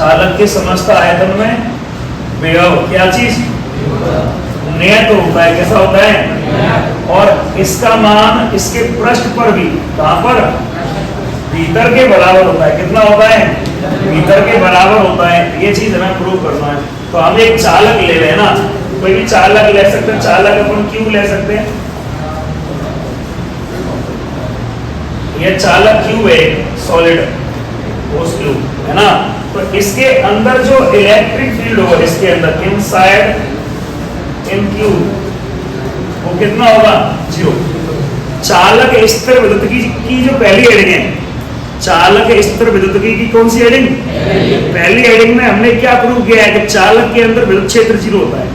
चालक के समस्त आयतन में विभव क्या चीज नियत होता है। कैसा होता है? और इसका मान इसके पृष्ठ पर भी कहां पर भीतर के बराबर होता है। कितना होता है? भीतर के बराबर होता है। ये चीज हमें प्रूव करना है। तो हम एक चालक ले रहे हैं ना, कोई भी चालक ले सकते हैं। चालक अपन क्यों ले सकते हैं? ये चालक क्यों है, सॉलिड ठोस क्यूब है ना। तो इसके अंदर जो इलेक्ट्रिक फील्ड होगा, इसके अंदर इनसाइड इन क्यूब, वो कितना होगा? 0। चालक स्थिर विद्युत की जो पहली हेडिंग है, चालक स्थिर विद्युत की कौन सी हेडिंग? पहली हेडिंग में हमने क्या प्रूव किया है कि चालक के अंदर विद्युत क्षेत्र 0 होता है।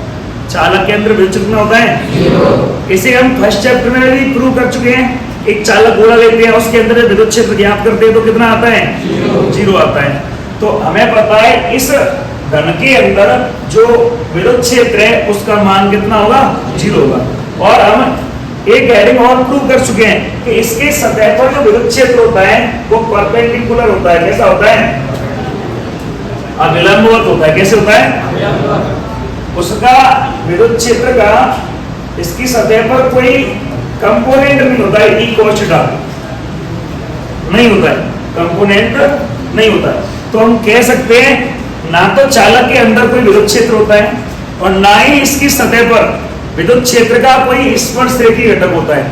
चालक के अंदर विद्युत क्षेत्र कितना होता है? 0। इसे हम फर्स्ट चैप्टर में भी प्रूव कर चुके हैं। एक चालक गोला लेते हैं, उसके अंदर विद्युत क्षेत्र ज्ञात करते हैं तो कितना आता है? 0 आता है। तो हमें पता है इस घन के अंदर जो विद्युत क्षेत्र है उसका मान कितना होगा? 0 होगा। और हम एक हेडिंग और प्रूव कर चुके हैं कि इसके सतह पर जो विद्युत क्षेत्र होता है वो परपेंडिकुलर होता है। कैसा होता है? अभिलंबवत होता है। कैसे होता है? उसका विद्युत क्षेत्र का इसकी सतह पर कोई कंपोनेंट नहीं होता है। ई cos थीटा नहीं होता है, कंपोनेंट नहीं होता है। तो हम कह सकते हैं ना तो चालक के अंदर कोई विद्युत क्षेत्र होता है और ना ही इसकी सतह पर विद्युत क्षेत्र का कोई स्पर्शरेखीय घटक होता है।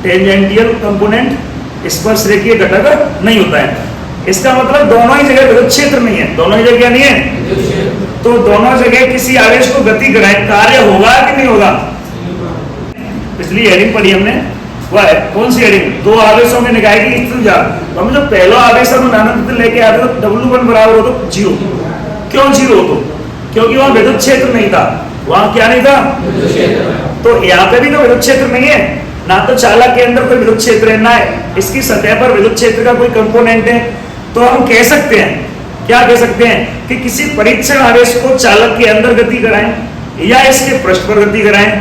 टेंजेंटियल कंपोनेंट स्पर्शरेखीय घटक नहीं होता है। इसका मतलब दोनों ही जगह विद्युत क्षेत्र नहीं है। दोनों ही जगह नहीं है। तो दोनों जगह किसी आवेश को गति कराए कार्य होगा कि नहीं होगा? पिछली हेडिंग पढ़ी हमने, वह है कौन सी हेडिंग? दो आवेशों में निकाय की स्थिति जा। तो हम जो पहला आवेश हम अनंत लेके आते तो W1 बराबर हो तो 0। क्यों 0 हो? तो क्योंकि वहां विद्युत क्षेत्र नहीं था। वहां क्या नहीं था? तो यहाँ पे भी तो विद्युत क्षेत्र नहीं है। ना तो चालक के अंदर कोई विद्युत क्षेत्र है, ना इसकी सतह पर विद्युत क्षेत्र का कोई कंपोनेंट है। तो हम कह सकते हैं, क्या कह सकते हैं कि किसी परीक्षण आवेश को चालक के अंदर गति कराएं या इसके पृष्ठ पर गति कराएं,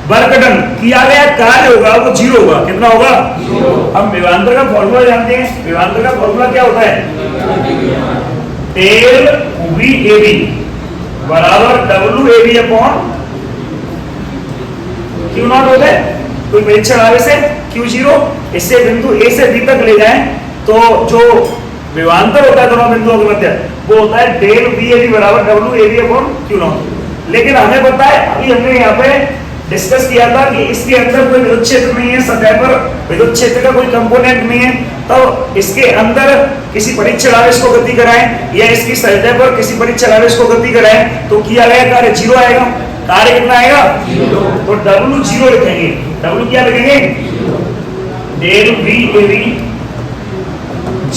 वर्क डन किया गया कार्य होगा वो 0 होगा। कितना होगा? 0। हम विभवांतर का फॉर्मूला जानते हैं। विभवांतर का फॉर्मूला क्या होता है? डेल VAB बराबर WAB अपॉन Q0 होता है। कोई परीक्षण आवेश है Q0, इससे बिंदु A से B तक ले जाएं तो जो विभवांतर होता है दोनों बिंदुओं के मध्य वो होता है डेल VAB बराबर WAB अपॉन Q0। लेकिन हमें पता है, अभी हमने यहाँ पे डिस्कस किया था कि इसके अंदर कोई विद्युत क्षेत्र नहीं है, सतह पर विद्युत क्षेत्र का कोई कंपोनेंट नहीं है। तो इसके अंदर किसी परीक्षण आवेश को गति कराएं या इसकी सतह पर किसी परीक्षण आवेश को गति कराएं तो किया गया कार्य 0 आएगा। कार्य कितना आएगा? 0। तो W 0 लिखेंगे। W क्या लिखेंगे? Del VAB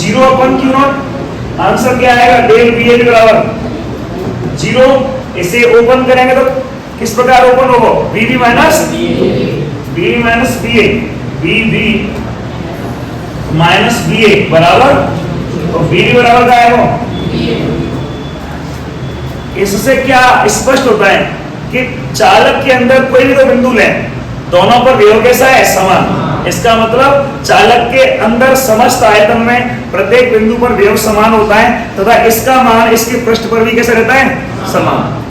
0 upon Q0। Answer क्या आएगा? डेल VAB बराबर 0। इसे ओपन करेंगे तो किस प्रकार ओपन होगा? VB minus BA, VB minus BA बराबर, तो VB बराबर क्या आएगा? इससे क्या स्पष्ट होता है कि चालक के अंदर कोई भी तो बिंदु लें, दोनों पर विभव कैसा है? समान। इसका मतलब चालक के अंदर समस्त आयतन में प्रत्येक बिंदु पर विभव समान होता है तथा इसका मान इसके पृष्ठ पर भी कैसा रहता है? समान।